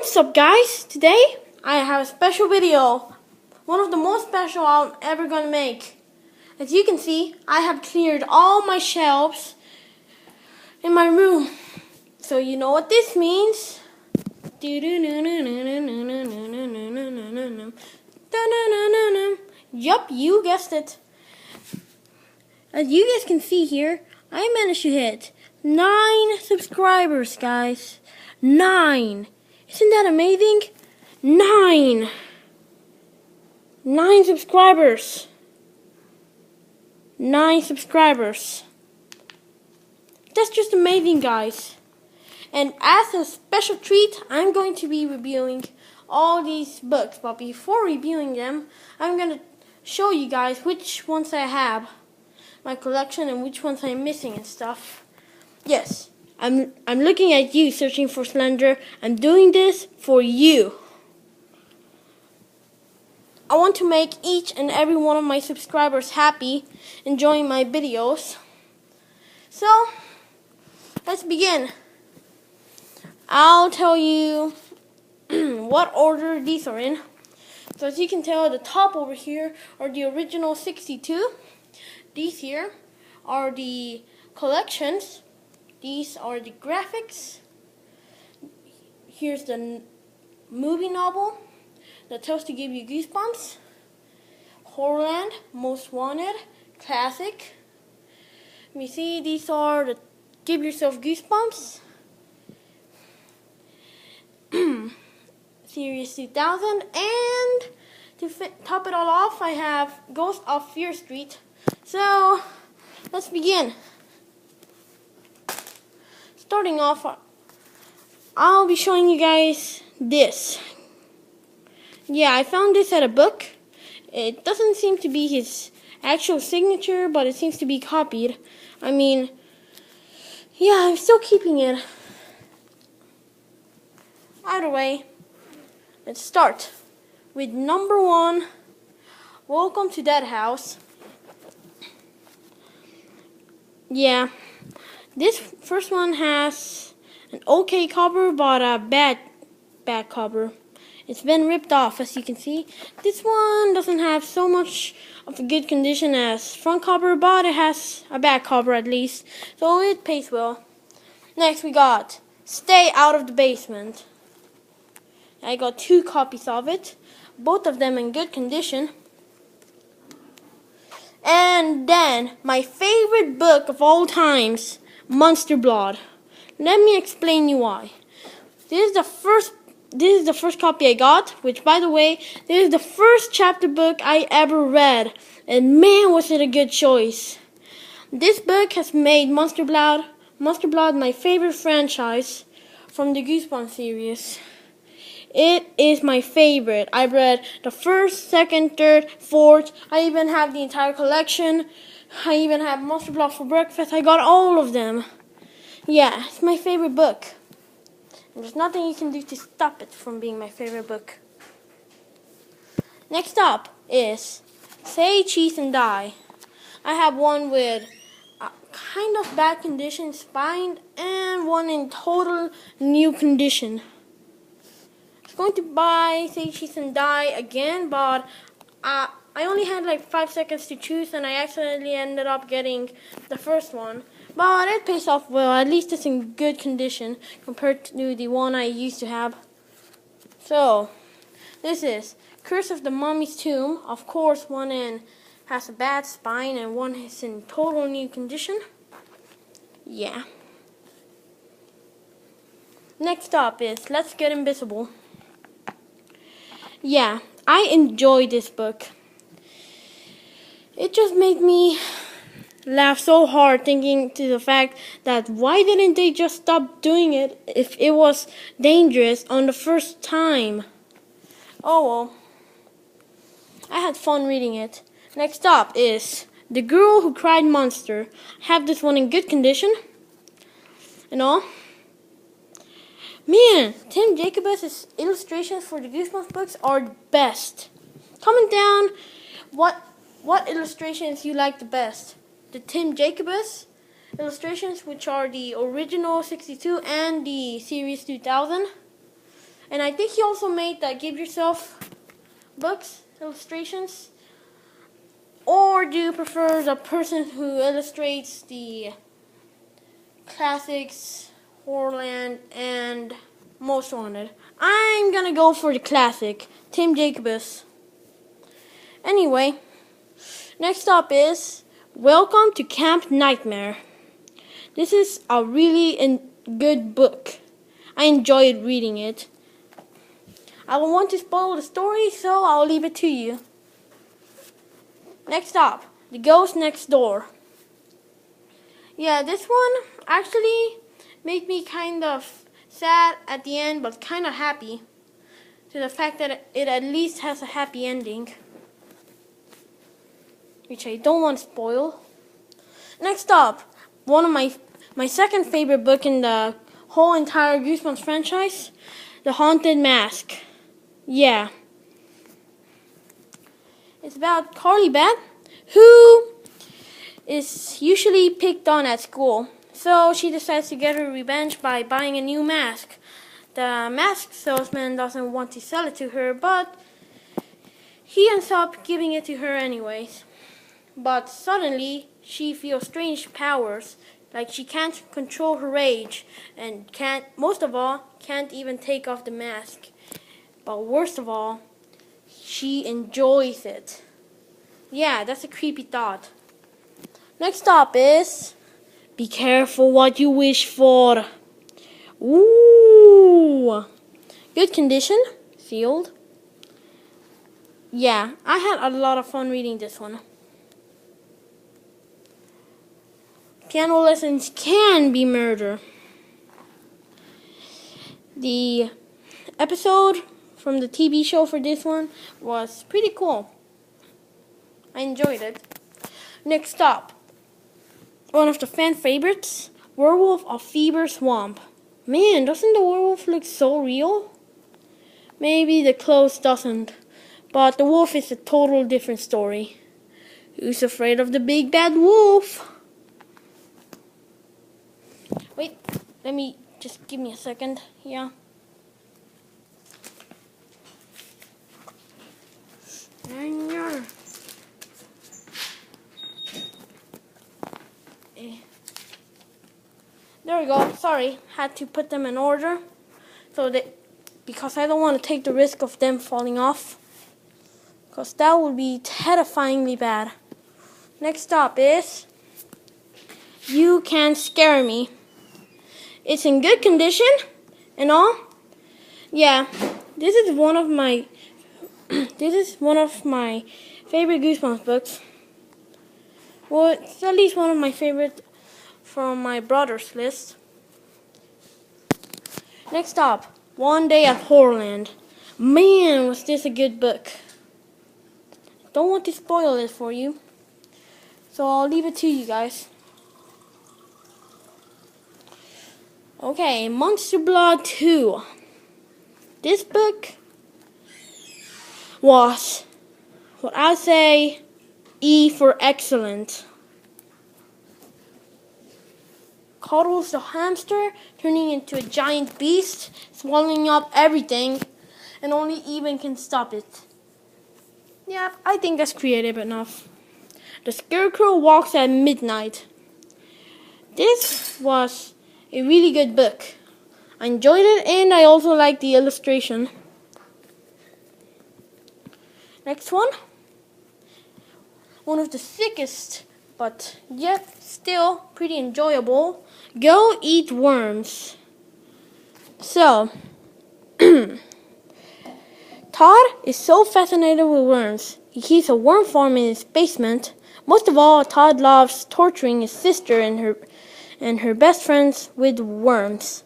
What's up, guys? Today I have a special video, one of the most special I'm ever gonna make. As you can see, I have cleared all my shelves in my room. So you know what this means. Yup, you guessed it. As you guys can see here, I managed to hit 9 subscribers, guys. 9. Isn't that amazing? 9 subscribers. 9 subscribers. That's just amazing, guys. And as a special treat, I'm going to be reviewing all these books. But before reviewing them, I'm going to show you guys which ones I have, my collection, and which ones I'm missing and stuff. Yes, I'm looking at you searching for Slender. I'm doing this for you. I want to make each and every one of my subscribers happy, enjoying my videos. So, let's begin. I'll tell you what order these are in. So as you can tell, at the top over here are the original 62. These here are the collections. These are the graphics. Here's the movie novel that tells to give you goosebumps. Horrorland, Most Wanted, Classic. Let me see, these are the give yourself goosebumps. Series 2000, and to top it all off, I have Ghost of Fear Street. So, let's begin. Starting off, I'll be showing you guys this. Yeah, I found this at a book. It doesn't seem to be his actual signature, but it seems to be copied. I mean, yeah, I'm still keeping it. Either way, let's start with number 1, Welcome to Dead House. Yeah, this first one has an okay cover, but a bad cover. It's been ripped off, as you can see. This one doesn't have so much of a good condition as front cover, but it has a back cover at least, so it pays well. Next we got Stay Out of the Basement. I got 2 copies of it, both of them in good condition. And then, my favorite book of all times, Monster Blood. Let me explain you why. This is the first copy I got, which, by the way, this is the first chapter book I ever read, and man, was it a good choice. This book has made Monster Blood my favorite franchise from the Goosebumps series. It is my favorite. I've read the 1st, 2nd, 3rd, 4th. I even have the entire collection. I even have Monster Blood for breakfast. I got all of them. Yeah, it's my favorite book. And there's nothing you can do to stop it from being my favorite book. Next up is Say Cheese and Die. I have one with a kind of bad condition, spine, and one in total new condition. Going to buy Say Cheese and Die again, but I only had like 5 seconds to choose, and I accidentally ended up getting the first one. But it pays off well. At least it's in good condition compared to the one I used to have. So, this is Curse of the Mummy's Tomb. Of course, one has a bad spine and one is in total new condition. Yeah. Next up is Let's Get Invisible. Yeah, I enjoyed this book. It just made me laugh so hard, thinking to the fact that why didn't they just stop doing it if it was dangerous on the first time? Oh well. I had fun reading it. Next up is The Girl Who Cried Monster. I have this one in good condition and all. Man, Tim Jacobus' illustrations for the Goosebumps books are best. Comment down what illustrations you like the best. The Tim Jacobus illustrations, which are the original 62 and the series 2000, And I think he also made the Give Yourself books, illustrations. Or do you prefer the person who illustrates the classics, Horrorland, and Most Wanted? I'm gonna go for the classic, Tim Jacobus. Anyway, next up is Welcome to Camp Nightmare. This is a really good book. I enjoyed reading it. I don't want to spoil the story, so I'll leave it to you. Next up, The Ghost Next Door. Yeah, this one actually made me kind of sad at the end, but kind of happy to the fact that it at least has a happy ending, which I don't want to spoil. Next up, one of my second favorite book in the whole entire Goosebumps franchise, The Haunted Mask. Yeah. It's about Carly Beth, who is usually picked on at school. So she decides to get her revenge by buying a new mask. The mask salesman doesn't want to sell it to her, but he ends up giving it to her anyways. But suddenly, she feels strange powers, like she can't control her rage, and most of all, can't even take off the mask. But worst of all, she enjoys it. Yeah, that's a creepy thought. Next up is Be Careful What You Wish For. Ooh. Good condition, sealed. Yeah, I had a lot of fun reading this one. Piano lessons can be murder. The episode from the TV show for this one was pretty cool. I enjoyed it. Next up, one of the fan favorites, Werewolf of Fever Swamp. Man, doesn't the werewolf look so real? Maybe the clothes doesn't, but the wolf is a total different story. Who's afraid of the big bad wolf? Wait, give me a second. Yeah. There we go. Sorry, had to put them in order because I don't want to take the risk of them falling off, because that would be terrifyingly bad. Next up is You Can't Scare Me. It's in good condition and all. Yeah, this is one of my favorite Goosebumps books. Well, it's at least one of my favorite from my brother's list. Next up, One Day at Horrorland. Man, was this a good book. Don't want to spoil it for you, so I'll leave it to you guys. Okay, Monster Blood 2. This book was what I say E for excellent. Cuddles the hamster, turning into a giant beast, swallowing up everything, and only Even can stop it. Yeah, I think that's creative enough. The Scarecrow Walks at Midnight. This was a really good book. I enjoyed it, and I also liked the illustration. Next one. One of the sickest, but yet still pretty enjoyable. Go Eat Worms. So, Todd is so fascinated with worms. He keeps a worm farm in his basement. Most of all, Todd loves torturing his sister and her best friends with worms,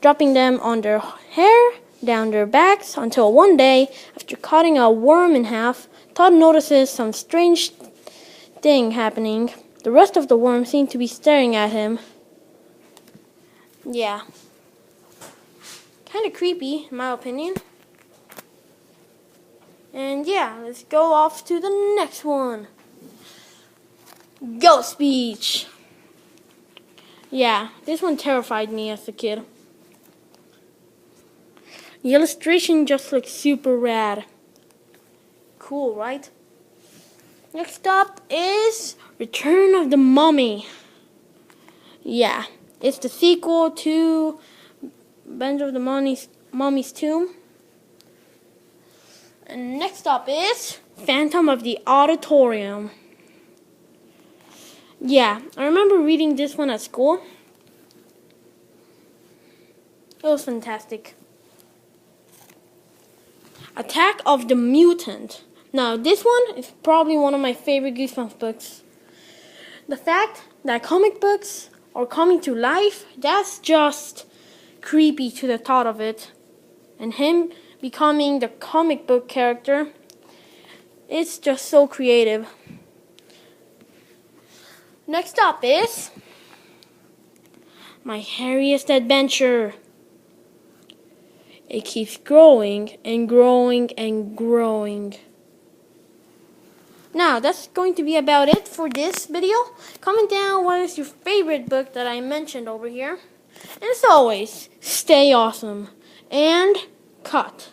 dropping them on their hair, down their backs, until one day, after cutting a worm in half, Todd notices some strange thing happening. The rest of the worms seem to be staring at him. Yeah. Kind of creepy, in my opinion. And yeah, let's go off to the next one. Ghost Beach. Yeah, this one terrified me as a kid. The illustration just looks super rad. Cool, right? Next up is Return of the Mummy. Yeah, it's the sequel to Revenge of the Mummy's Tomb. And next up is Phantom of the Auditorium. Yeah, I remember reading this one at school. It was fantastic. Attack of the Mutant. Now, this one is probably one of my favorite Goosebumps books. The fact that comic books are coming to life, that's just creepy to the thought of it. And him becoming the comic book character, it's just so creative. Next up is My Hairiest Adventure. It keeps growing and growing and growing. Now, that's going to be about it for this video. Comment down what is your favorite book that I mentioned over here. And as always, stay awesome and cut.